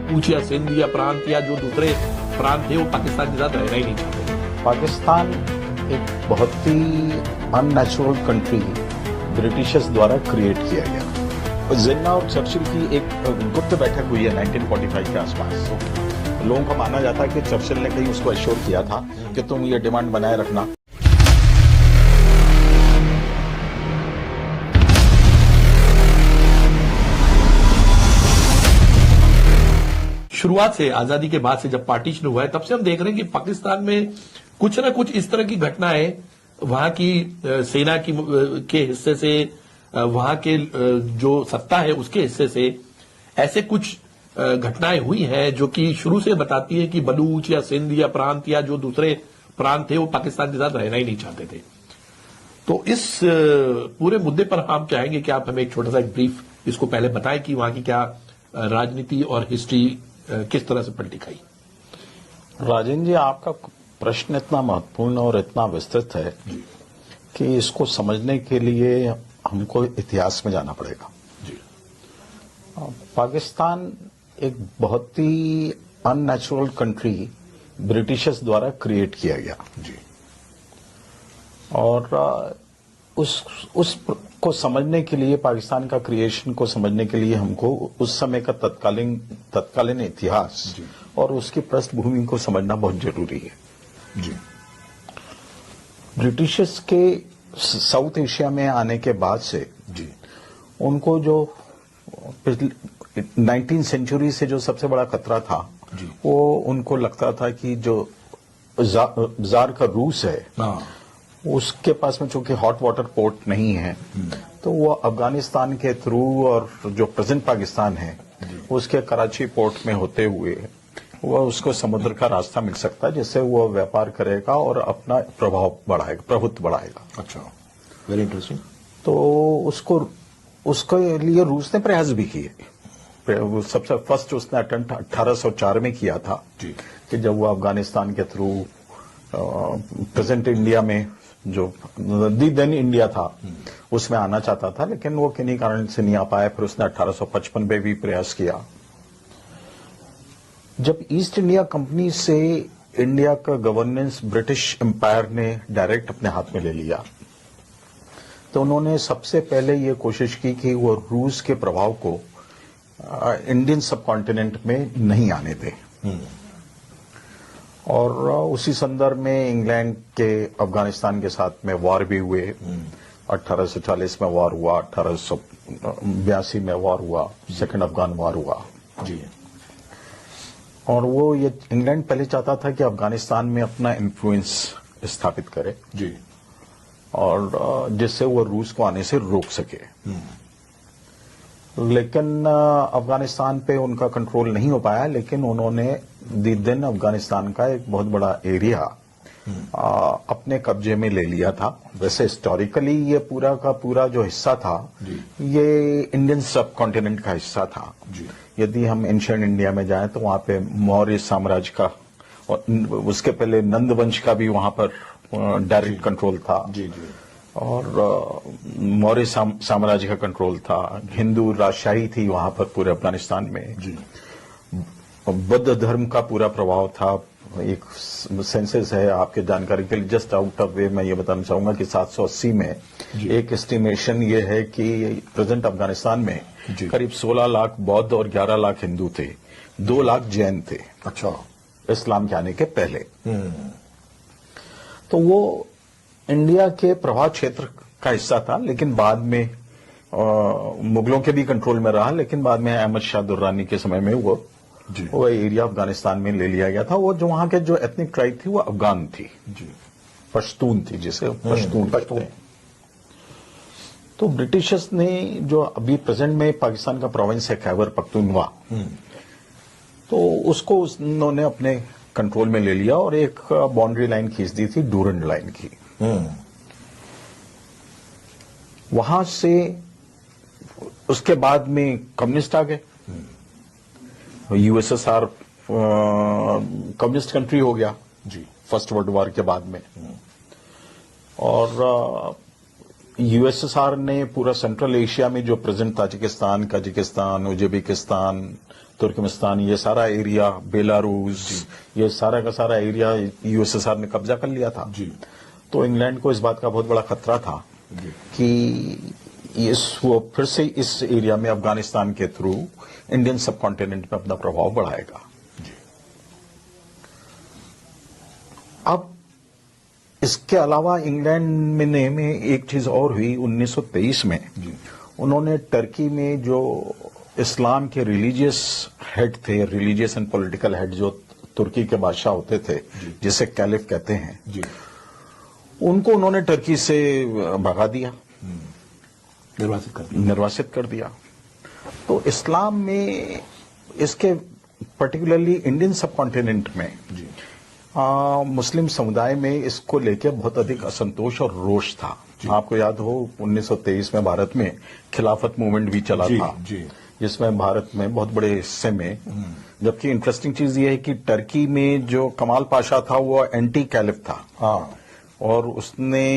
पूछ या सिंध या प्रांत या जो दूसरे प्रांत थे वो पाकिस्तान के साथ रहना ही नहीं चाहते। पाकिस्तान एक बहुत ही अननेचुरल कंट्री ब्रिटिशर्स द्वारा क्रिएट किया गया। जिन्ना और चर्चिल की एक गुप्त बैठक हुई है 1945 के आसपास। लोगों का माना जाता है कि चर्चिल ने कहीं उसको एश्योर किया था कि तुम ये डिमांड बनाए रखना। शुरुआत से, आजादी के बाद से जब पार्टीशन हुआ है तब से हम देख रहे हैं कि पाकिस्तान में कुछ ना कुछ इस तरह की घटनाएं वहां की सेना की के हिस्से से, वहां के जो सत्ता है उसके हिस्से से ऐसे कुछ घटनाएं हुई हैं जो कि शुरू से बताती है कि बलूच या सिंध या प्रांत या जो दूसरे प्रांत थे वो पाकिस्तान के साथ रहना ही नहीं चाहते थे। तो इस पूरे मुद्दे पर हम चाहेंगे कि आप हमें एक छोटा सा एक ब्रीफ इसको पहले बताएं कि वहां की क्या राजनीति और हिस्ट्री किस तरह से पलटी खाई। राजेंद्र जी, आपका प्रश्न इतना महत्वपूर्ण और इतना विस्तृत है कि इसको समझने के लिए हमको इतिहास में जाना पड़ेगा। जी। पाकिस्तान एक बहुत ही अननेचुरल कंट्री ब्रिटिशर्स द्वारा क्रिएट किया गया। जी। और उस को समझने के लिए, पाकिस्तान का क्रिएशन को समझने के लिए हमको उस समय का तत्कालीन इतिहास और उसकी पृष्ठभूमि को समझना बहुत जरूरी है। जी। ब्रिटिशर्स के साउथ एशिया में आने के बाद से जी। उनको जो 19वीं सेंचुरी से जो सबसे बड़ा खतरा था जी। वो उनको लगता था कि जो जार का रूस है उसके पास में चूंकि हॉट वाटर पोर्ट नहीं है तो वो अफगानिस्तान के थ्रू और जो प्रेजेंट पाकिस्तान है उसके कराची पोर्ट में होते हुए वो उसको समुद्र का रास्ता मिल सकता है जिससे वो व्यापार करेगा और अपना प्रभाव बढ़ाएगा, प्रभुत्व बढ़ाएगा। अच्छा, वेरी इंटरेस्टिंग। तो उसके लिए रूस ने प्रयास भी किए। सबसे फर्स्ट उसने अटेम्प्ट 1804 में किया था कि जब वो अफगानिस्तान के थ्रू प्रेजेंट इंडिया में जो देन इंडिया था उसमें आना चाहता था, लेकिन वो किन्हीं कारण से नहीं आ पाया। फिर उसने 1855 में भी प्रयास किया। जब ईस्ट इंडिया कंपनी से इंडिया का गवर्नेंस ब्रिटिश एम्पायर ने डायरेक्ट अपने हाथ में ले लिया तो उन्होंने सबसे पहले ये कोशिश की कि वो रूस के प्रभाव को इंडियन सबकॉन्टिनेंट में नहीं आने दे। और उसी संदर्भ में इंग्लैंड के अफगानिस्तान के साथ में वॉर भी हुए। 1840 में वॉर हुआ, 1882 में वॉर हुआ, सेकंड अफगान वॉर हुआ। जी। और वो ये इंग्लैंड पहले चाहता था कि अफगानिस्तान में अपना इन्फ्लुएंस स्थापित करे जी। और जिससे वो रूस को आने से रोक सके। लेकिन अफगानिस्तान पे उनका कंट्रोल नहीं हो पाया, लेकिन उन्होंने दिन अफगानिस्तान का एक बहुत बड़ा एरिया अपने कब्जे में ले लिया था। वैसे हिस्टोरिकली ये पूरा का पूरा जो हिस्सा था ये इंडियन सब कॉन्टिनेंट का हिस्सा था। यदि हम एंशिएंट इंडिया में जाएं तो वहां पे मौर्य साम्राज्य का और उसके पहले नंद वंश का भी वहां पर डायरेक्ट कंट्रोल था। और मौर्य साम्राज्य का कंट्रोल था। हिंदू राजशाही थी वहां पर पूरे अफगानिस्तान में। बुद्ध धर्म का पूरा प्रभाव था। एक सेंसस है आपके जानकारी के लिए, जस्ट आउट ऑफ वे मैं ये बताना चाहूंगा कि 780 में एक एस्टिमेशन ये है कि प्रेजेंट अफगानिस्तान में करीब 16 लाख बौद्ध और 11 लाख हिंदू थे, 2 लाख जैन थे। अच्छा, इस्लाम के आने के पहले। तो वो इंडिया के प्रभाव क्षेत्र का हिस्सा था, लेकिन बाद में मुगलों के भी कंट्रोल में रहा, लेकिन बाद में अहमद शाह दुर्रानी के समय में वो एरिया अफगानिस्तान में ले लिया गया था। वो जो वहां के जो एथनिक ट्राइब थी वो अफगान थी, पश्तून थी, जिसे पश्तून कहते हैं। तो ब्रिटिशर्स ने जो अभी प्रेजेंट में पाकिस्तान का प्रोविंस है खैबर पख्तूनख्वा, तो उसको उन्होंने अपने कंट्रोल में ले लिया और एक बाउंड्री लाइन खींच दी थी डूरंड लाइन की। वहां से उसके बाद में कम्युनिस्ट आ गए यूएसएसआर कम्युनिस्ट कंट्री हो गया जी। फर्स्ट वर्ल्ड वॉर के बाद में, और यूएसएसआर ने पूरा सेंट्रल एशिया में जो present Tajikistan, Kazakhstan, Uzbekistan, Turkmenistan, ये सारा एरिया, बेलारूस, ये सारा का सारा एरिया यूएसएसआर ने कब्जा कर लिया था जी। तो इंग्लैंड को इस बात का बहुत बड़ा खतरा था जी। कि वो फिर से इस एरिया में अफगानिस्तान के थ्रू इंडियन सब कॉन्टिनेंट में अपना प्रभाव बढ़ाएगा। अब इसके अलावा इंग्लैंड में एक चीज और हुई 1923 में जी। उन्होंने टर्की में जो इस्लाम के रिलीजियस हेड थे, रिलीजियस एंड पॉलिटिकल हेड जो तुर्की के बादशाह होते थे, जिसे कैलिफ कहते हैं जी। उनको उन्होंने टर्की से भगा दिया, निर्वासित कर दिया। तो इस्लाम में इसके पर्टिकुलरली इंडियन सब कॉन्टिनेंट में जी। मुस्लिम समुदाय में इसको लेकर बहुत अधिक असंतोष और रोष था। आपको याद हो 1923 में भारत में खिलाफत मूवमेंट भी चला जी, था जी। जिसमें भारत में बहुत बड़े हिस्से में, जबकि इंटरेस्टिंग चीज ये है कि टर्की में जो कमाल पाशा था वो एंटी कैलिफ था। हाँ। और उसने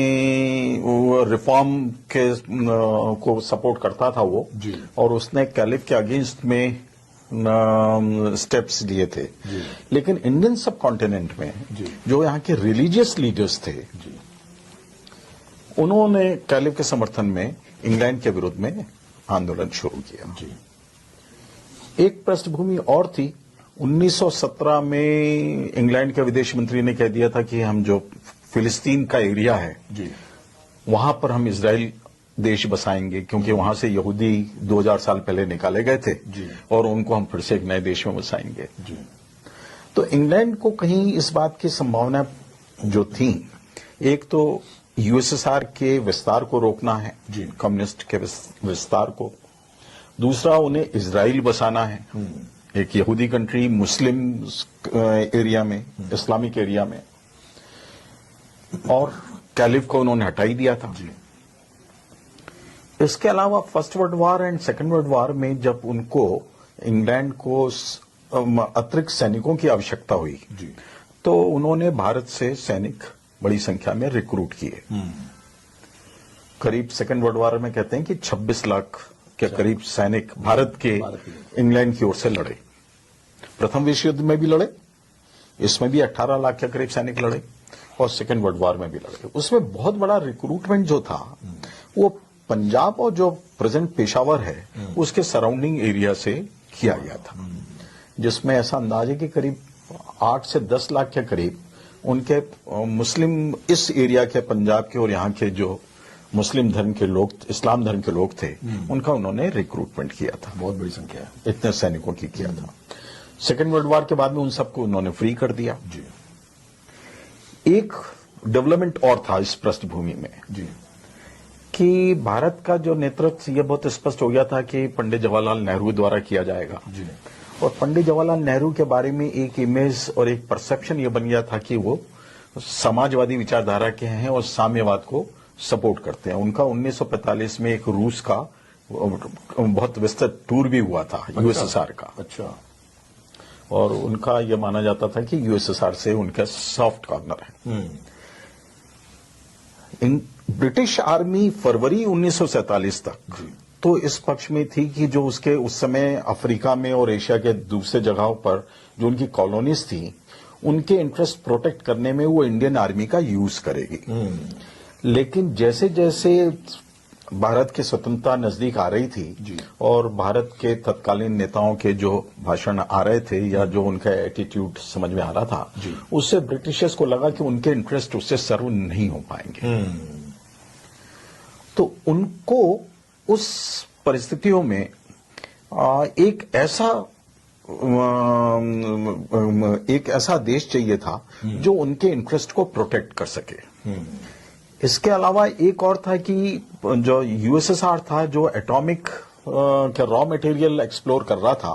वो रिफॉर्म के को सपोर्ट करता था वो जी। और उसने कैलिफ के अगेंस्ट में स्टेप्स लिए थे। लेकिन इंडियन सब कॉन्टिनेंट में जो यहाँ के रिलीजियस लीडर्स थे उन्होंने कैलिफ के समर्थन में इंग्लैंड के विरुद्ध में आंदोलन शुरू किया। एक पृष्ठभूमि और थी, 1917 में इंग्लैंड के विदेश मंत्री ने कह दिया था कि हम जो फिलिस्तीन का एरिया है वहां पर हम इजराइल देश बसाएंगे, क्योंकि वहां से यहूदी 2000 साल पहले निकाले गए थे और उनको हम फिर से एक नए देश में बसाएंगे। तो इंग्लैंड को कहीं इस बात की संभावना जो थी, एक तो यूएसएसआर के विस्तार को रोकना है, कम्युनिस्ट के विस्तार को, दूसरा उन्हें इजराइल बसाना है, एक यहूदी कंट्री मुस्लिम एरिया में, इस्लामिक एरिया में, और कैलिफ को उन्होंने हटा ही दिया था। इसके अलावा first world war and second world war में जब उनको इंग्लैंड को अतिरिक्त सैनिकों की आवश्यकता हुई तो उन्होंने भारत से सैनिक बड़ी संख्या में रिक्रूट किए। करीब सेकेंड वर्ल्ड वॉर में कहते हैं कि 26 लाख के करीब सैनिक भारत के इंग्लैंड की ओर से लड़े। प्रथम विश्व युद्ध में भी लड़े, इसमें भी 18 लाख के करीब सैनिक लड़े और सेकेंड वर्ल्ड वॉर में भी लड़े। उसमें बहुत बड़ा रिक्रूटमेंट जो था वो पंजाब और जो प्रेजेंट पेशावर है उसके सराउंडिंग एरिया से किया गया था, जिसमें ऐसा अंदाज है कि करीब 8 से 10 लाख के करीब उनके मुस्लिम इस एरिया के पंजाब के और यहाँ के जो मुस्लिम धर्म के लोग, इस्लाम धर्म के लोग थे, उनका उन्होंने रिक्रूटमेंट किया था। बहुत बड़ी संख्या है, इतने सैनिकों की किया था। सेकेंड वर्ल्ड वॉर के बाद में उन सबको उन्होंने फ्री कर दिया। एक डेवलपमेंट और था इस पृष्ठभूमि में कि भारत का जो नेतृत्व ये बहुत स्पष्ट हो गया था कि पंडित जवाहरलाल नेहरू द्वारा किया जाएगा। और पंडित जवाहरलाल नेहरू के बारे में एक इमेज और एक परसेप्शन ये बन गया था कि वो समाजवादी विचारधारा के हैं और साम्यवाद को सपोर्ट करते हैं। उनका 1945 में एक रूस का बहुत विस्तृत टूर भी हुआ था, यूएसएसआर का। अच्छा। और उनका यह माना जाता था कि यूएसएसआर से उनका सॉफ्ट कॉर्नर है। ब्रिटिश आर्मी फरवरी 1947 तक तो इस पक्ष में थी कि जो उसके उस समय अफ्रीका में और एशिया के दूसरे जगहों पर जो उनकी कॉलोनीज थी उनके इंटरेस्ट प्रोटेक्ट करने में वो इंडियन आर्मी का यूज करेगी। लेकिन जैसे जैसे भारत की स्वतंत्रता नजदीक आ रही थी और भारत के तत्कालीन नेताओं के जो भाषण आ रहे थे या जो उनका एटीट्यूड समझ में आ रहा था, उससे ब्रिटिशर्स को लगा कि उनके इंटरेस्ट उससे सर्व नहीं हो पाएंगे। तो उनको उस परिस्थितियों में एक ऐसा देश चाहिए था जो उनके इंटरेस्ट को प्रोटेक्ट कर सके। इसके अलावा एक और था कि जो यूएसएसआर था जो एटॉमिक का रॉ मटेरियल एक्सप्लोर कर रहा था,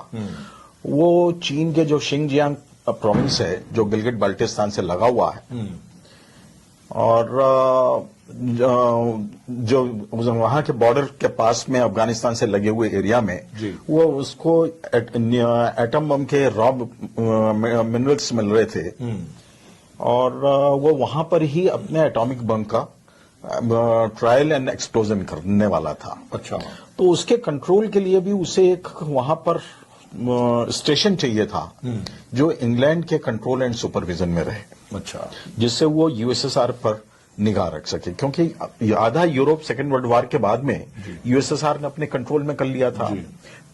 वो चीन के जो शिंगजियांग प्रोविंस है जो गिलगिट बाल्टिस्तान से लगा हुआ है और जो वहां के बॉर्डर के पास में अफगानिस्तान से लगे हुए एरिया में जी। वो उसको एटम बम के रॉ मिनरल्स मिल रहे थे और वो वहां पर ही अपने एटॉमिक बम का ट्रायल एंड एक्सप्लोजन करने वाला था। अच्छा। तो उसके कंट्रोल के लिए भी उसे एक वहां पर स्टेशन चाहिए था जो इंग्लैंड के कंट्रोल एंड सुपरविजन में रहे, अच्छा, जिससे वो यूएसएसआर पर निगाह रख सके, क्योंकि आधा यूरोप सेकेंड वर्ल्ड वॉर के बाद में यूएसएसआर ने अपने कंट्रोल में कर लिया था।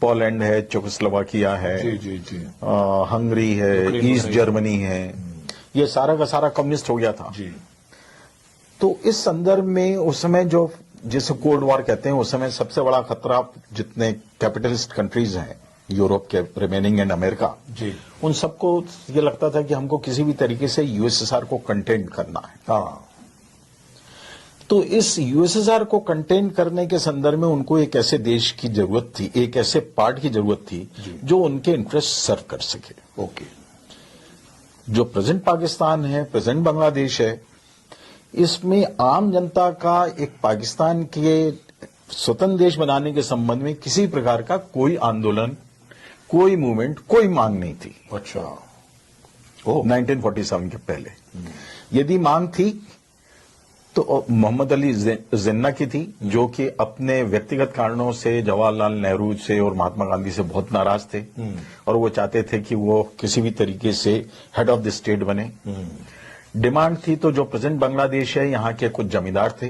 पोलैंड है, चेकोस्लोवाकिया है, जी, जी। हंगरी है, ईस्ट जर्मनी है, ये सारा का सारा कम्युनिस्ट हो गया था। जी। तो इस संदर्भ में उस समय जो जिसे कोल्ड वॉर कहते हैं, उस समय सबसे बड़ा खतरा जितने कैपिटलिस्ट कंट्रीज हैं यूरोप के रिमेनिंग एंड अमेरिका जी, उन सबको ये लगता था कि हमको किसी भी तरीके से यूएसएसआर को कंटेन करना है। हाँ, तो इस यूएसएसआर को कंटेन करने के संदर्भ में उनको एक ऐसे देश की जरूरत थी, एक ऐसे पार्ट की जरूरत थी जो उनके इंटरेस्ट सर्व कर सके। ओके। जो प्रेजेंट पाकिस्तान है, प्रेजेंट बांग्लादेश है, इसमें आम जनता का एक पाकिस्तान के स्वतंत्र देश बनाने के संबंध में किसी प्रकार का कोई आंदोलन, कोई मूवमेंट, कोई मांग नहीं थी। अच्छा। 1947 के पहले यदि मांग थी तो मोहम्मद अली जिन्ना की थी, जो कि अपने व्यक्तिगत कारणों से जवाहरलाल नेहरू से और महात्मा गांधी से बहुत नाराज थे और वो चाहते थे कि वो किसी भी तरीके से हेड ऑफ द स्टेट बने। डिमांड थी तो जो प्रेजेंट बांग्लादेश है, यहाँ के कुछ जमींदार थे,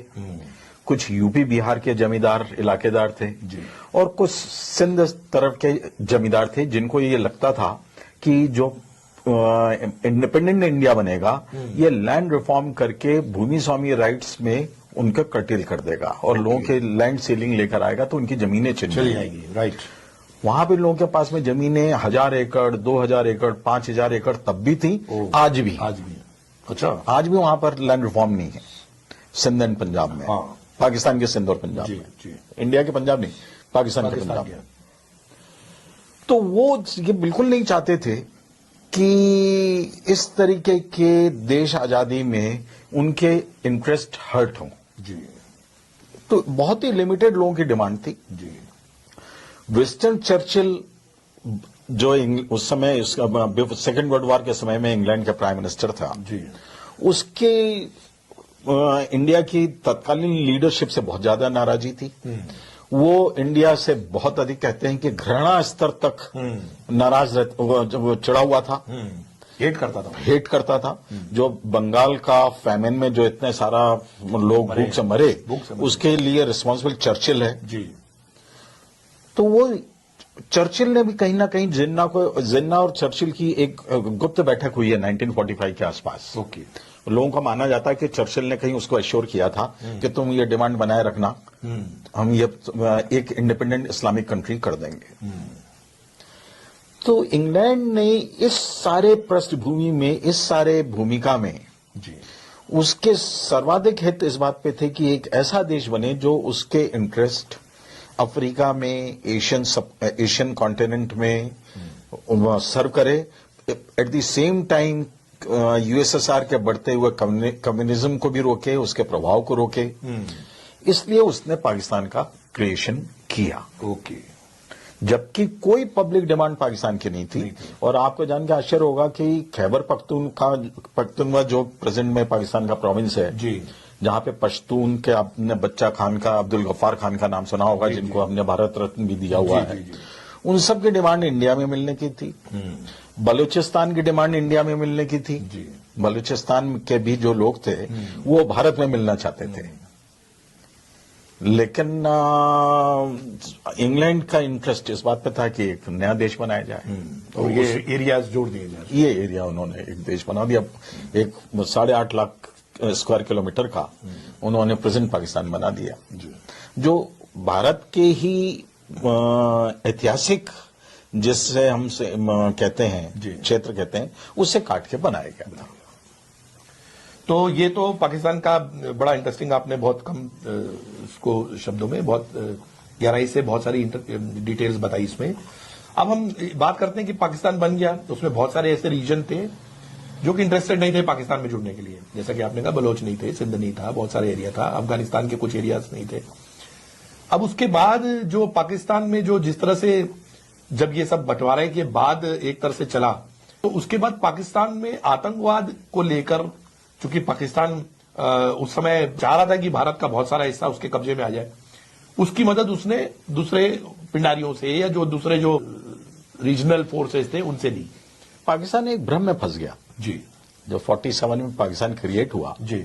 कुछ यूपी बिहार के जमींदार इलाकेदार थे और कुछ सिंध तरफ के जमींदार थे, जिनको ये लगता था कि जो इंडिपेंडेंट इंडिया बनेगा ये लैंड रिफॉर्म करके भूमि स्वामी राइट्स में उनका कर्टेल कर देगा और लोगों के लैंड सीलिंग लेकर आएगा तो उनकी जमीनें चली जाएगी। राइट। वहां पे लोगों के पास में जमीनें 1000 एकड़, 2000 एकड़, 5000 एकड़ तब भी थी, आज भी। अच्छा। आज भी वहां पर लैंड रिफॉर्म नहीं है सिंध एंड पंजाब में। हाँ। पाकिस्तान के सिंध और पंजाब जी, में। जी। इंडिया के पंजाब नहीं, पाकिस्तान के पंजाब में। तो वो ये बिल्कुल नहीं चाहते थे कि इस तरीके के देश आजादी में उनके इंटरेस्ट हर्ट हों। जी। तो बहुत ही लिमिटेड लोगों की डिमांड थी। जी। विंस्टन चर्चिल जो उस समय सेकेंड वर्ल्ड वॉर के समय में इंग्लैंड का प्राइम मिनिस्टर था, जी। उसके इंडिया की तत्कालीन लीडरशिप से बहुत ज्यादा नाराजगी थी। वो इंडिया से बहुत अधिक कहते हैं कि घृणा स्तर तक नाराज चढ़ा हुआ था, हेट करता था। जो बंगाल का फैमिन में जो इतने सारा लोग भूख से मरे, उसके लिए रिस्पांसिबल चर्चिल है। जी। तो वो चर्चिल ने भी कहीं ना कहीं जिन्ना और चर्चिल की एक गुप्त बैठक हुई है 1945 के आसपास। ओके। लोगों का माना जाता है कि चर्चिल ने कहीं उसको एश्योर किया था कि तुम ये डिमांड बनाए रखना, हम ये एक इंडिपेंडेंट इस्लामिक कंट्री कर देंगे। तो इंग्लैंड ने इस सारे पृष्ठभूमि में, इस सारे भूमिका में जी, उसके सर्वाधिक हित इस बात पे थे कि एक ऐसा देश बने जो उसके इंटरेस्ट अफ्रीका में, एशियन कॉन्टिनेंट में सर्व करे, at the same time USSR के बढ़ते हुए कम्युनिज्म को भी रोके, उसके प्रभाव को रोके। इसलिए उसने पाकिस्तान का क्रिएशन किया। ओके। जबकि कोई पब्लिक डिमांड पाकिस्तान की नहीं थी। और आपको जान के आश्चर्य होगा कि खैबर पख्तूनख्वा जो प्रेजेंट में पाकिस्तान का प्रोविंस है, जी, जहां पे पश्तून के आपने बच्चा खान का, अब्दुल गफ्फार खान का नाम सुना होगा, जिनको हमने भारत रत्न भी दिया हुआ है, उन सब की डिमांड इंडिया में मिलने की थी। बलूचिस्तान की डिमांड इंडिया में मिलने की थी। बलूचिस्तान के भी जो लोग थे वो भारत में मिलना चाहते थे, लेकिन इंग्लैंड का इंटरेस्ट इस बात पे था कि एक नया देश बनाया जाए। तो ये एरियाज जोड़ दिए जाए। ये एरिया उन्होंने एक देश बना दिया, एक 8.5 लाख स्क्वायर किलोमीटर का उन्होंने प्रेजेंट पाकिस्तान बना दिया, जो भारत के ही ऐतिहासिक, जिससे हम कहते हैं क्षेत्र कहते हैं, उससे काट के बनाया गया था। तो ये तो पाकिस्तान का बड़ा इंटरेस्टिंग, आपने बहुत कम इसको शब्दों में बहुत गहराई से बहुत सारी डिटेल्स बताई इसमें। अब हम बात करते हैं कि पाकिस्तान बन गया तो उसमें बहुत सारे ऐसे रीजन थे जो कि इंटरेस्टेड नहीं थे पाकिस्तान में जुड़ने के लिए। जैसा कि आपने कहा, बलोच नहीं थे, सिंध नहीं था, बहुत सारे एरिया था, अफगानिस्तान के कुछ एरियाज नहीं थे। अब उसके बाद जो पाकिस्तान में जो जिस तरह से जब ये सब बंटवारे के बाद एक तरह से चला, तो उसके बाद पाकिस्तान में आतंकवाद को लेकर, चूंकि पाकिस्तान उस समय चाह रहा था कि भारत का बहुत सारा हिस्सा उसके कब्जे में आ जाए, उसकी मदद उसने दूसरे पिंडारियों से या जो दूसरे जो रीजनल फोर्सेस थे उनसे ली। पाकिस्तान एक भ्रम में फंस गया जी जो 47 में पाकिस्तान क्रिएट हुआ, जी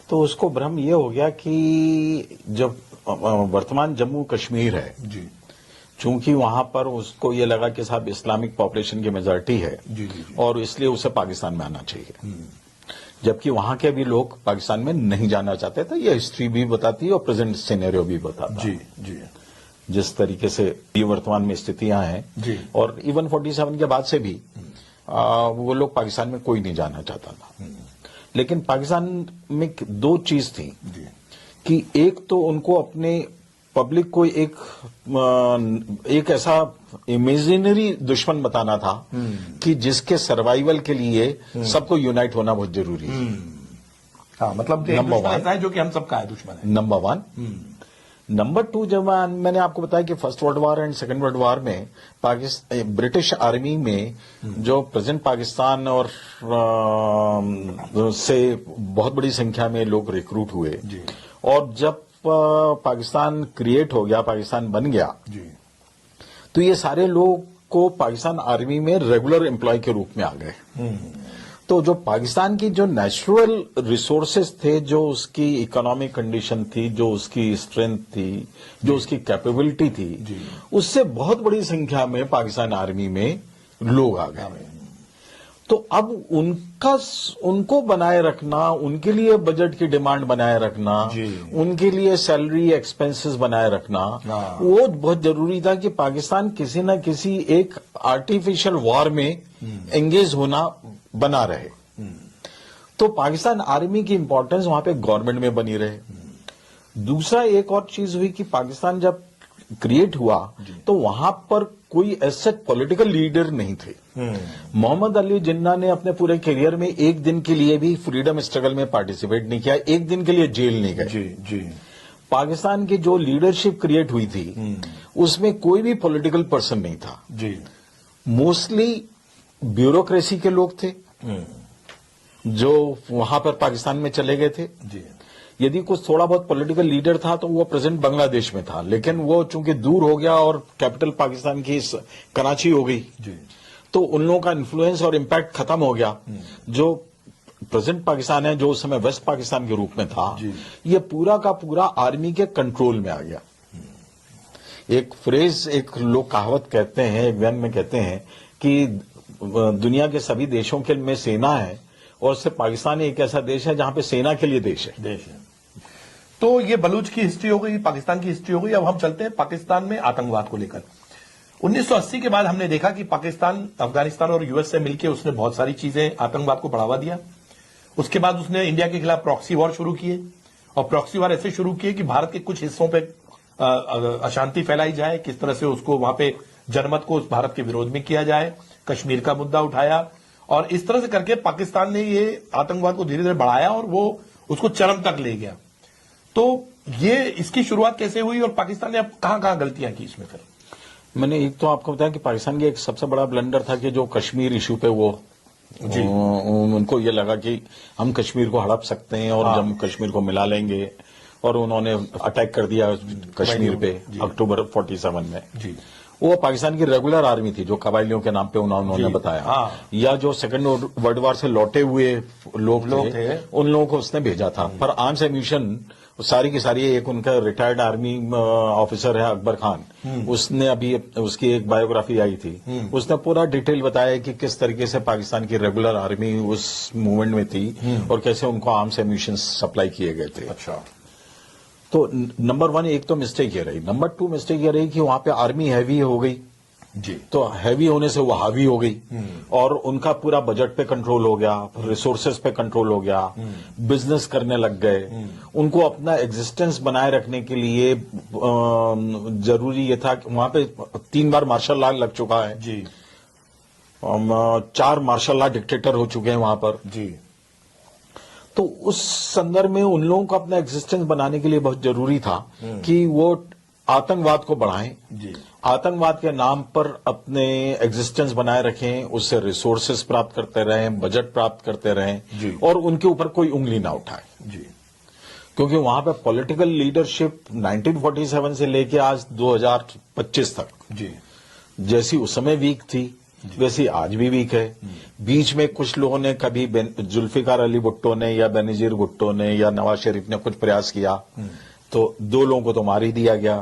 तो उसको भ्रम ये हो गया कि जब वर्तमान जम्मू कश्मीर है, जी चूंकि वहां पर उसको ये लगा कि साहब इस्लामिक पॉपुलेशन की मेजॉरिटी है जी जी जी। और इसलिए उसे पाकिस्तान में आना चाहिए, जबकि वहां के भी लोग पाकिस्तान में नहीं जाना चाहते थे। ये हिस्ट्री भी बताती है और प्रेजेंट सिनेरियो भी बताता है। जी जी जिस तरीके से ये वर्तमान में स्थितियां हैं, जी। और इवन 47 के बाद से भी वो लोग पाकिस्तान में कोई नहीं जाना चाहता था। लेकिन पाकिस्तान में दो चीज थी जी कि एक तो उनको अपने पब्लिक को एक ऐसा इमेजिनरी दुश्मन बताना था कि जिसके सर्वाइवल के लिए सबको यूनाइट होना बहुत जरूरी है। हाँ, मतलब एक नंबर दुश्मन वन। ऐसा है जो कि हम सबका है, दुश्मन है। Number one. नंबर टू, जब मैंने आपको बताया कि first world war and second world war में ब्रिटिश आर्मी में जो प्रेजेंट पाकिस्तान और से बहुत बड़ी संख्या में लोग रिक्रूट हुए, जी और जब पाकिस्तान क्रिएट हो गया, पाकिस्तान बन गया, जी तो ये सारे लोग को पाकिस्तान आर्मी में रेगुलर एम्प्लॉय के रूप में आ गए। तो जो पाकिस्तान की जो नेचुरल रिसोर्सेज थे, जो उसकी इकोनॉमिक कंडीशन थी, जो उसकी स्ट्रेंथ थी, जो उसकी कैपेबिलिटी थी, उससे बहुत बड़ी संख्या में पाकिस्तान आर्मी में लोग आ गए। तो अब उनको बनाए रखना, उनके लिए बजट की डिमांड बनाए रखना, उनके लिए सैलरी एक्सपेंसेस बनाए रखना, वो बहुत जरूरी था कि पाकिस्तान किसी न किसी एक आर्टिफिशियल वॉर में एंगेज होना बना रहे। तो पाकिस्तान आर्मी की इंपॉर्टेंस वहां पे गवर्नमेंट में बनी रहे। दूसरा एक और चीज हुई कि पाकिस्तान जब क्रिएट हुआ तो वहां पर कोई ऐसे पॉलिटिकल लीडर नहीं थे। मोहम्मद अली जिन्ना ने अपने पूरे करियर में एक दिन के लिए भी फ्रीडम स्ट्रगल में पार्टिसिपेट नहीं किया, एक दिन के लिए जेल नहीं गए। जी जी। पाकिस्तान की जो लीडरशिप क्रिएट हुई थी उसमें कोई भी पॉलिटिकल पर्सन नहीं था। जी। मोस्टली ब्यूरोक्रेसी के लोग थे जो वहां पर पाकिस्तान में चले गए थे। जी। यदि कुछ थोड़ा बहुत पॉलिटिकल लीडर था तो वो प्रेजेंट बांग्लादेश में था, लेकिन वो चूंकि दूर हो गया और कैपिटल पाकिस्तान की कराची हो गई, जी। तो उन लोगों का इन्फ्लुएंस और इम्पैक्ट खत्म हो गया। जो प्रेजेंट पाकिस्तान है, जो उस समय वेस्ट पाकिस्तान के रूप में था, ये पूरा का पूरा आर्मी के कंट्रोल में आ गया। एक फ्रेज, एक लोग कहावत कहते हैं, एक व्यंग में कहते हैं कि दुनिया के सभी देशों के में सेना है और सिर्फ पाकिस्तान एक ऐसा देश है जहां पे सेना के लिए देश है। तो ये बलूच की हिस्ट्री हो गई, पाकिस्तान की हिस्ट्री हो गई। अब हम चलते हैं पाकिस्तान में आतंकवाद को लेकर। 1980 के बाद हमने देखा कि पाकिस्तान, अफगानिस्तान और यूएस से मिलकर उसने बहुत सारी चीजें आतंकवाद को बढ़ावा दिया। उसके बाद उसने इंडिया के खिलाफ प्रॉक्सी वॉर शुरू किए, और प्रॉक्सी वॉर ऐसे शुरू किए कि भारत के कुछ हिस्सों पे अशांति फैलाई जाए, किस तरह से उसको वहां पे जनमत को उस भारत के विरोध में किया जाए, कश्मीर का मुद्दा उठाया, और इस तरह से करके पाकिस्तान ने ये आतंकवाद को धीरे धीरे बढ़ाया और वो उसको चरम तक ले गया। तो ये इसकी शुरुआत कैसे हुई और पाकिस्तान ने अब कहां कहां गलतियां की इसमें? फिर मैंने एक तो आपको बताया कि पाकिस्तान की एक सबसे बड़ा ब्लंडर था कि जो कश्मीर इश्यू पे वो उनको ये लगा कि हम कश्मीर को हड़प सकते हैं और जम्मू कश्मीर को मिला लेंगे, और उन्होंने अटैक कर दिया कश्मीर पे अक्टूबर 47 में। जी। वो पाकिस्तान की रेगुलर आर्मी थी जो कबायलियों के नाम पे उन्होंने बताया, या जो सेकंड वर्ल्ड वॉर से लौटे हुए लोग थे उन लोगों को उसने भेजा था। पर आर्म्स एम्यूनिशन सारी की सारी, एक उनका रिटायर्ड आर्मी ऑफिसर है अकबर खान, उसने अभी उसकी एक बायोग्राफी आई थी, उसने पूरा डिटेल बताया कि किस तरीके से पाकिस्तान की रेगुलर आर्मी उस मूवमेंट में थी और कैसे उनको आर्म्स एम्यूनिशन सप्लाई किए गए थे। अच्छा। तो नंबर वन एक तो मिस्टेक ये रही। नंबर टू मिस्टेक ये रही कि वहां पे आर्मी हैवी हो गई जी। तो हैवी होने से वो हावी हो गई और उनका पूरा बजट पे कंट्रोल हो गया, रिसोर्सेज पे कंट्रोल हो गया, बिजनेस करने लग गए। उनको अपना एग्जिस्टेंस बनाए रखने के लिए जरूरी ये था कि वहां पे 3 बार मार्शल लॉ लग चुका है जी। 4 मार्शल लॉ डिक्टेटर हो चुके हैं वहां पर। जी। तो उस संदर्भ में उन लोगों को अपना एग्जिस्टेंस बनाने के लिए बहुत जरूरी था कि वो आतंकवाद को बढ़ाएं, जी। आतंकवाद के नाम पर अपने एग्जिस्टेंस बनाए रखें, उससे रिसोर्सेज प्राप्त करते रहें, बजट प्राप्त करते रहें जी। और उनके ऊपर कोई उंगली ना उठाए। जी। क्योंकि वहां पे पॉलिटिकल लीडरशिप 1947 से लेके आज 2025 तक जी। जैसी उस समय वीक थी वैसी आज भी वीक है। बीच में कुछ लोगों ने कभी जुल्फिकार अली भुट्टो ने या बेनजीर भुट्टो ने या नवाज शरीफ ने कुछ प्रयास किया तो 2 लोगों को तो मार ही दिया गया।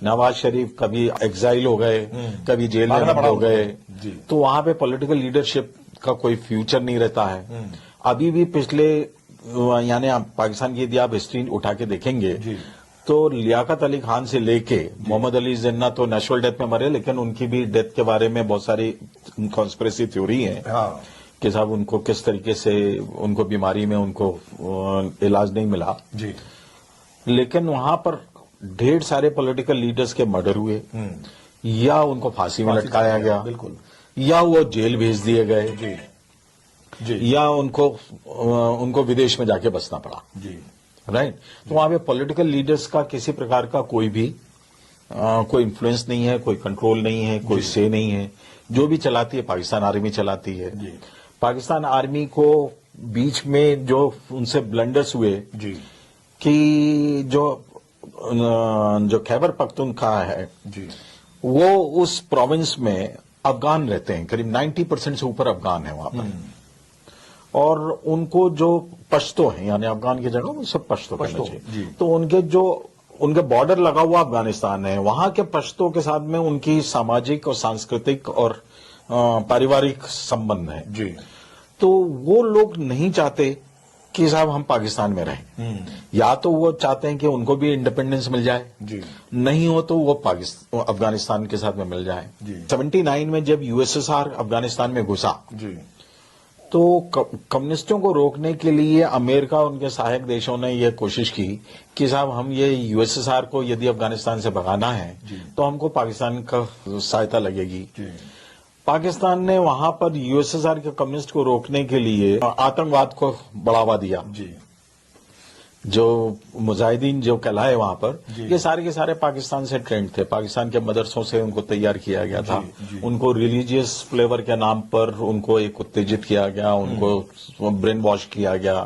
नवाज शरीफ कभी एग्जाइल हो गए, कभी जेल में बंद हो गए। तो वहां पे पॉलिटिकल लीडरशिप का कोई फ्यूचर नहीं रहता है। अभी भी पिछले यानी आप पाकिस्तान की यदि आप हिस्ट्री उठा के देखेंगे तो लियाकत अली खान से लेके मोहम्मद अली जिन्ना तो नेचुरल डेथ में मरे, लेकिन उनकी भी डेथ के बारे में बहुत सारी कॉन्स्पिरेसी थ्योरी है कि साहब उनको किस तरीके से उनको बीमारी में उनको इलाज नहीं मिला। जी। लेकिन वहां पर ढेर सारे पॉलिटिकल लीडर्स के मर्डर हुए या उनको फांसी में लटकाया गया, बिल्कुल, या वो जेल भेज दिए गए। जी। जी। या उनको विदेश में जाके बसना पड़ा। जी। राइट। तो वहां पे पॉलिटिकल लीडर्स का किसी प्रकार का कोई भी कोई इन्फ्लुएंस नहीं है, कोई कंट्रोल नहीं है, कोई से नहीं है। जो भी चलाती है पाकिस्तान आर्मी चलाती है। पाकिस्तान आर्मी को बीच में जो उनसे ब्लंडर्स हुए कि जो खैबर पख्तूनख्वा है वो उस प्रोविंस में अफगान रहते हैं, करीब 90% से ऊपर अफगान है वहां पर। और उनको जो पश्तो हैं यानी अफगान की जगह सब पश्तो कहना चाहिए, तो उनके बॉर्डर लगा हुआ अफगानिस्तान है, वहां के पश्तो के साथ में उनकी सामाजिक और सांस्कृतिक और पारिवारिक संबंध है। जी। तो वो लोग नहीं चाहते कि साहब हम पाकिस्तान में रहें। या तो वो चाहते हैं कि उनको भी इंडिपेंडेंस मिल जाए, जी। नहीं हो तो वो अफगानिस्तान के साथ में मिल जाए। 79 में जब यूएसएसआर अफगानिस्तान में घुसा जी, तो कम्युनिस्टों को रोकने के लिए अमेरिका और उनके सहायक देशों ने यह कोशिश की कि साहब हम ये यूएसएसआर को यदि अफगानिस्तान से भगाना है तो हमको पाकिस्तान का सहायता लगेगी। पाकिस्तान ने वहां पर यूएसएसआर के कम्युनिस्ट को रोकने के लिए आतंकवाद को बढ़ावा दिया। जी। जो मुजाहिदीन जो कहलाए वहां पर, ये सारे के सारे पाकिस्तान से ट्रेंड थे, पाकिस्तान के मदरसों से उनको तैयार किया गया था। उनको रिलीजियस फ्लेवर के नाम पर उनको एक उत्तेजित किया गया, उनको ब्रेन वॉश किया गया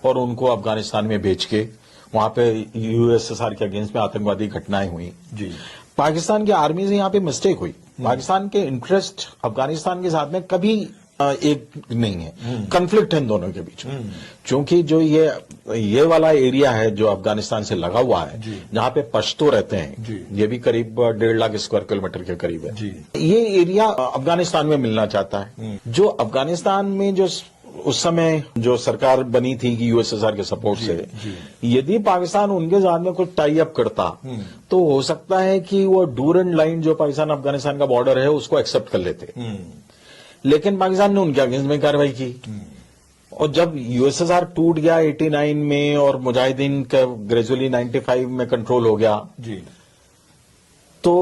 और उनको अफगानिस्तान में भेज के वहां पे यूएसएसआर के अगेंस्ट में आतंकवादी घटनाएं हुई। पाकिस्तान की आर्मी से यहाँ पे मिस्टेक हुई। पाकिस्तान के इंटरेस्ट अफगानिस्तान के साथ में कभी एक नहीं है, कन्फ्लिक्ट है इन दोनों के बीच में। क्योंकि जो ये वाला एरिया है जो अफगानिस्तान से लगा हुआ है, जहां पे पश्तो रहते हैं, ये भी करीब 1.5 लाख स्क्वायर किलोमीटर के करीब है। ये एरिया अफगानिस्तान में मिलना चाहता है। जो अफगानिस्तान में जो उस समय जो सरकार बनी थी कि यूएसएसआर के सपोर्ट से, यदि पाकिस्तान उनके साथ में कुछ टाई अप करता तो हो सकता है कि वो डूरंड लाइन जो पाकिस्तान अफगानिस्तान का बॉर्डर है उसको एक्सेप्ट कर लेते। लेकिन पाकिस्तान ने उनके अगेंस्ट में कार्रवाई की और जब यूएसएसआर टूट गया 89 में और मुजाहिदीन का ग्रेजुअली 95 में कंट्रोल हो गया जी, तो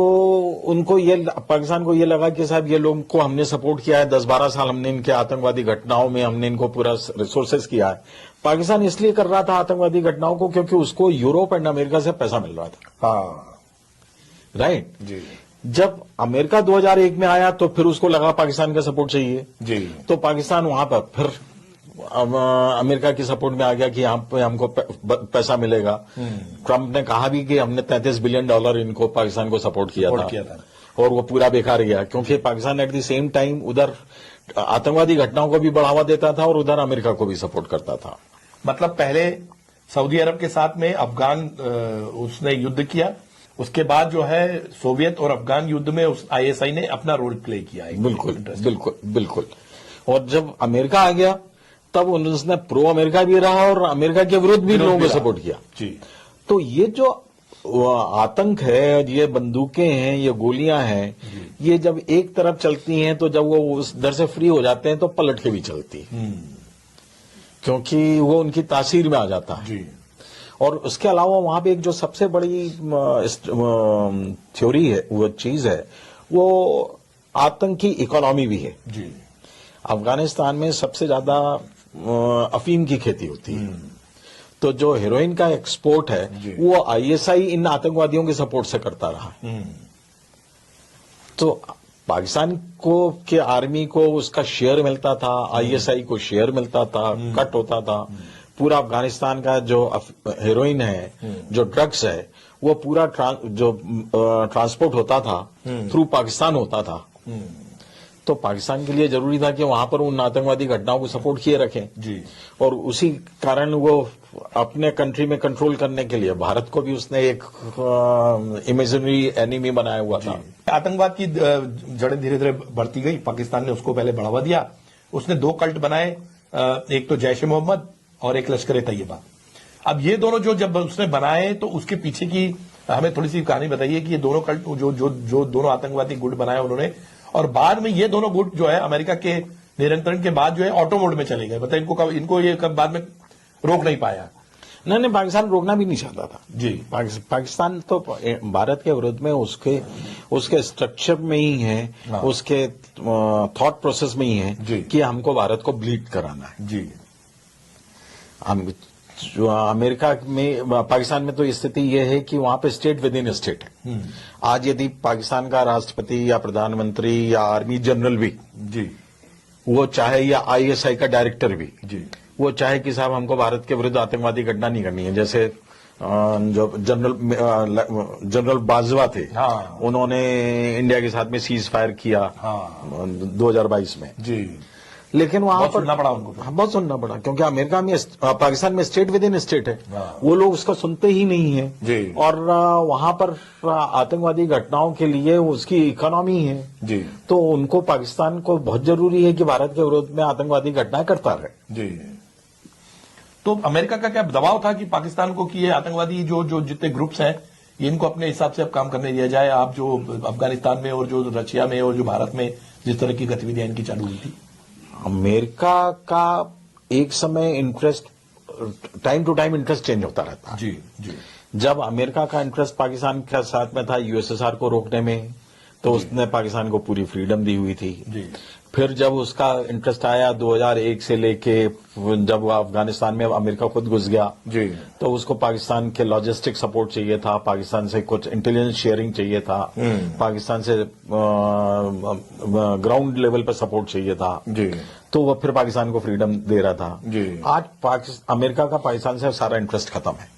उनको पाकिस्तान को ये लगा कि साहब ये लोगों को हमने सपोर्ट किया है, 10-12 साल हमने इनके आतंकवादी घटनाओं में हमने इनको पूरा रिसोर्सेज किया है। पाकिस्तान इसलिए कर रहा था आतंकवादी घटनाओं को क्योंकि उसको यूरोप एंड अमेरिका से पैसा मिल रहा था। हाँ, राइट जी। जब अमेरिका 2001 में आया तो फिर उसको लगा पाकिस्तान का सपोर्ट चाहिए जी, तो पाकिस्तान वहां पर फिर अमेरिका की सपोर्ट में आ गया कि यहाँ पे हमको पैसा मिलेगा। ट्रंप ने कहा भी कि हमने $33 बिलियन इनको पाकिस्तान को सपोर्ट किया था और वो पूरा बेकार गया क्योंकि Pakistan at the same time उधर आतंकवादी घटनाओं को भी बढ़ावा देता था और उधर अमेरिका को भी सपोर्ट करता था। मतलब पहले सऊदी अरब के साथ में अफगान उसने युद्ध किया, उसके बाद जो है सोवियत और अफगान युद्ध में उस आईएसआई ने अपना रोल प्ले किया। बिल्कुल बिल्कुल बिल्कुल। और जब अमेरिका आ गया तब उसने प्रो अमेरिका भी रहा और अमेरिका के विरुद्ध भी लोगों को सपोर्ट किया जी। तो ये जो आतंक है, ये बंदूकें हैं, ये गोलियां हैं, ये जब एक तरफ चलती हैं तो जब वो उस दर से फ्री हो जाते हैं तो पलट के भी चलती है क्योंकि वो उनकी तासीर में आ जाता है जी। और उसके अलावा वहां पे एक जो सबसे बड़ी थ्योरी है, वो चीज है, वो आतंकी इकोनॉमी भी है। जी। अफगानिस्तान में सबसे ज्यादा अफीम की खेती होती है, तो जो हेरोइन का एक्सपोर्ट है वो आईएसआई इन आतंकवादियों के सपोर्ट से करता रहा। तो पाकिस्तान को के आर्मी को उसका शेयर मिलता था, आईएसआई को शेयर मिलता था, कट होता था। पूरा अफगानिस्तान का जो हेरोइन है, जो ड्रग्स है, वो पूरा ट्रांसपोर्ट होता था थ्रू पाकिस्तान होता था। तो पाकिस्तान के लिए जरूरी था कि वहां पर उन आतंकवादी घटनाओं को सपोर्ट किए रखें जी। और उसी कारण वो अपने कंट्री में कंट्रोल करने के लिए भारत को भी उसने एक इमेजिनरी एनिमी बनाया हुआ था। आतंकवाद की जड़ें धीरे धीरे बढ़ती गई, पाकिस्तान ने उसको पहले बढ़ावा दिया। उसने 2 कल्ट बनाए, एक तो जैश ए मोहम्मद और एक लश्कर ए तैयबा। अब ये दोनों जब उसने बनाए तो उसके पीछे की हमें थोड़ी सी कहानी बताइए कि ये दोनों कल्ट जो दोनों आतंकवादी गुट बनाए उन्होंने, और बाद में ये दोनों गुट जो है अमेरिका के नियंत्रण के बाद जो है ऑटो मोड में चले गए। मतलब इनको ये कब बाद में रोक नहीं पाया। नहीं, पाकिस्तान रोकना भी नहीं चाहता था जी। पाकिस्तान तो भारत के विरोध में उसके स्ट्रक्चर में ही है, उसके थॉट प्रोसेस में ही है कि हमको भारत को ब्लीड कराना है जी। जो अमेरिका में, पाकिस्तान में तो स्थिति यह है कि वहां पे स्टेट विद इन स्टेट है। आज यदि पाकिस्तान का राष्ट्रपति या प्रधानमंत्री या आर्मी जनरल भी जी, वो चाहे, या आईएसआई का डायरेक्टर भी जी, वो चाहे कि साहब हमको भारत के विरुद्ध आतंकवादी घटना नहीं करनी है, जैसे जो जनरल बाजवा थे, उन्होंने इंडिया के साथ में सीज फायर किया 2022 में जी। लेकिन वहां पर सुनना पड़ा उनको, बहुत सुनना पड़ा, क्योंकि अमेरिका में, पाकिस्तान में स्टेट विद इन स्टेट है, वो लोग उसका सुनते ही नहीं है जी। और वहां पर आतंकवादी घटनाओं के लिए उसकी इकोनॉमी है जी। तो उनको, पाकिस्तान को बहुत जरूरी है कि भारत के विरोध में आतंकवादी घटनाएं करता रहे जी। तो अमेरिका का क्या दबाव था कि पाकिस्तान को कि ये आतंकवादी जो जितने ग्रुप्स हैं इनको अपने हिसाब से अब काम करने दिया जाए? आप जो अफगानिस्तान में और जो रशिया में और जो भारत में जिस तरह की गतिविधियां इनकी चालू हुई थी, अमेरिका का एक समय interest, time to time interest change होता रहता जी जी। जब अमेरिका का इंटरेस्ट पाकिस्तान के साथ में था यूएसएसआर को रोकने में, तो उसने पाकिस्तान को पूरी फ्रीडम दी हुई थी जी। फिर जब उसका इंटरेस्ट आया 2001 से लेके जब अफगानिस्तान में अमेरिका खुद घुस गया जी, तो उसको पाकिस्तान के लॉजिस्टिक सपोर्ट चाहिए था, पाकिस्तान से कुछ इंटेलिजेंस शेयरिंग चाहिए था, पाकिस्तान से ग्राउंड लेवल पर सपोर्ट चाहिए था जी। तो वो फिर पाकिस्तान को फ्रीडम दे रहा था जी। आज अमेरिका का पाकिस्तान से सारा इंटरेस्ट खत्म है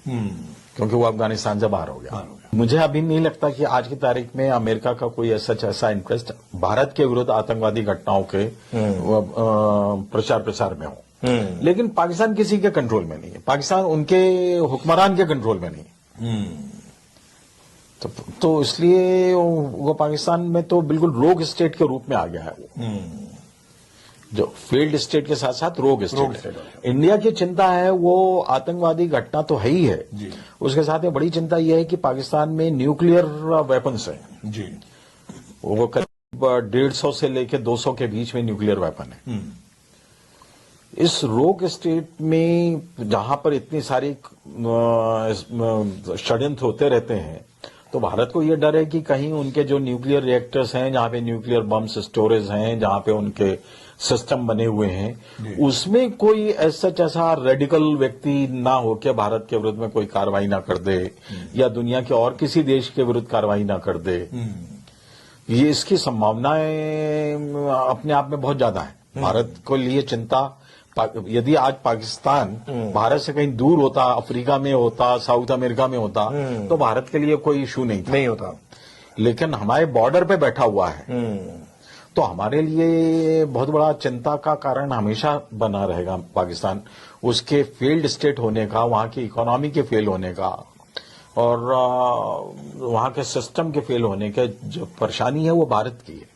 क्योंकि वो अफगानिस्तान से बाहर हो गया। मुझे अभी नहीं लगता कि आज की तारीख में अमेरिका का कोई ऐसा इंटरेस्ट भारत के विरुद्ध आतंकवादी घटनाओं के प्रचार में हो। लेकिन पाकिस्तान किसी के कंट्रोल में नहीं है, पाकिस्तान उनके हुक्मरान के कंट्रोल में नहीं है। तो इसलिए वो पाकिस्तान में तो बिल्कुल रोग स्टेट के रूप में आ गया है वो, जो फेल्ड स्टेट के साथ साथ रोग स्टेट। इंडिया की चिंता है वो आतंकवादी घटना तो है ही है जी। उसके साथ में बड़ी चिंता यह है कि पाकिस्तान में न्यूक्लियर वेपन्स हैं जी। वो करीब 150 से लेकर 200 के बीच में न्यूक्लियर वेपन है। इस रोग स्टेट में जहां पर इतनी सारी षड्यंत्र होते रहते हैं, तो भारत को यह डर है कि कहीं उनके जो न्यूक्लियर रिएक्टर्स हैं, जहां पे न्यूक्लियर बम्स स्टोरेज हैं, जहां पे उनके सिस्टम बने हुए हैं, उसमें कोई ऐसा रेडिकल व्यक्ति ना हो कि भारत के विरुद्ध में कोई कार्रवाई ना कर दे या दुनिया के और किसी देश के विरुद्ध कार्रवाई ना कर दे। ये इसकी संभावनाएं अपने आप में बहुत ज्यादा है। भारत को लिए चिंता, यदि आज पाकिस्तान भारत से कहीं दूर होता, अफ्रीका में होता, साउथ अमेरिका में होता, तो भारत के लिए कोई इशू नहीं होता। लेकिन हमारे बॉर्डर पे बैठा हुआ है, तो हमारे लिए बहुत बड़ा चिंता का कारण हमेशा बना रहेगा पाकिस्तान, उसके फेल्ड स्टेट होने का, वहां की इकोनॉमी के फेल होने का और वहां के सिस्टम के फेल होने का जो परेशानी है वो भारत की है।